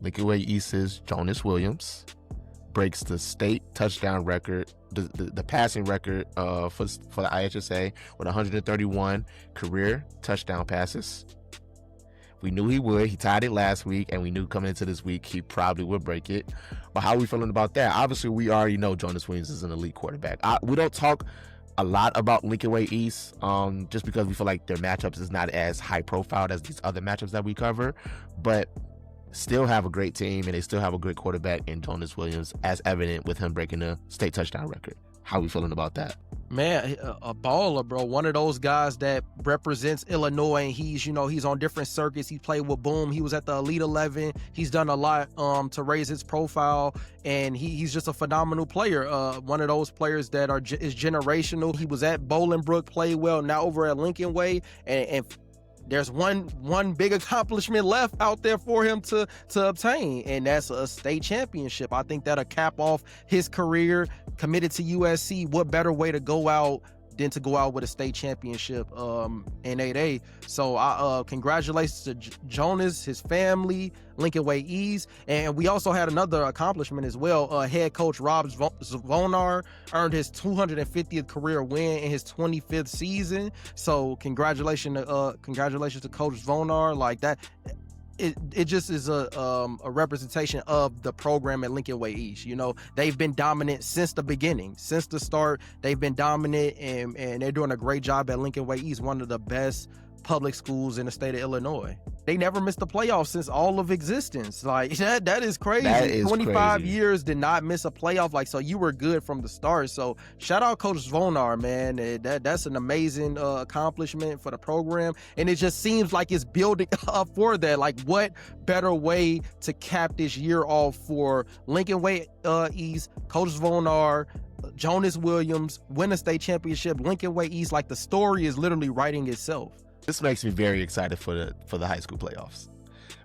Lincoln Way East's Jonas Williams breaks the state touchdown record, the passing record for the IHSA with 131 career touchdown passes. We knew he would. He tied it last week, and we knew coming into this week he probably would break it. But how are we feeling about that? Obviously, we already know Jonas Williams is an elite quarterback. We don't talk a lot about Lincoln Way East just because we feel like their matchups is not as high profile as these other matchups that we cover, but still have a great team, and they still have a great quarterback in Jonas Williams, as evident with him breaking the state touchdown record. How are we feeling about that? Man, a baller, bro. One of those guys that represents Illinois, and he's on different circuits. He played with Boom. He was at the Elite 11. He's done a lot to raise his profile, and he's just a phenomenal player. One of those players that is generational. He was at Bolingbrook, played well. Now over at Lincoln Way, and there's one big accomplishment left out there for him to obtain, and that's a state championship. I think that'll cap off his career. Committed to USC, what better way to go out than to go out with a state championship in 8A. So congratulations to Jonas, his family, Lincoln Way East. And we also had another accomplishment as well. Head coach Rob Zvonar earned his 250th career win in his 25th season. So congratulations to Coach Zvonar. Like that, it just is a representation of the program at Lincoln Way East. They've been dominant since the beginning, since the start. They've been dominant, and they're doing a great job at Lincoln Way East, one of the best public schools in the state of Illinois. They never missed the playoffs since all of existence. Like that is crazy. That is 25 crazy. years did not miss a playoff. Like, so you were good from the start. So shout out Coach Zvonar, man. That's an amazing accomplishment for the program. And it just seems like it's building up for that. Like, what better way to cap this year off for Lincoln Way East, Coach Zvonar, Jonas Williams, win a state championship, Lincoln Way East. Like, the story is literally writing itself. This makes me very excited for the high school playoffs,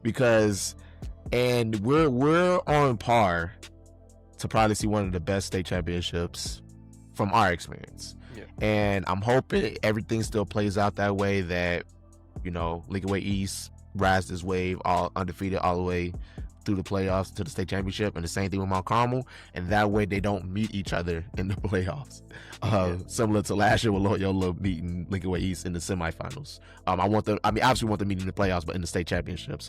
because we're on par to probably see one of the best state championships from our experience. Yeah. And I'm hoping everything still plays out that way, that Lincoln Way East rides this wave all undefeated all the way through the playoffs to the state championship, and the same thing with Mount Carmel, and that way they don't meet each other in the playoffs. Similar to last year with Loyola meeting Lincoln Way East in the semifinals. Obviously want them meeting in the playoffs, but in the state championship.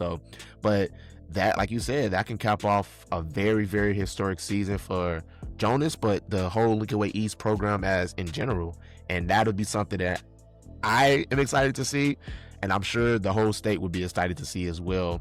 But that, like you said, that can cap off a very, very historic season for Jonas, but the whole Lincoln Way East program as in general. And that'll be something that I am excited to see, and I'm sure the whole state would be excited to see as well.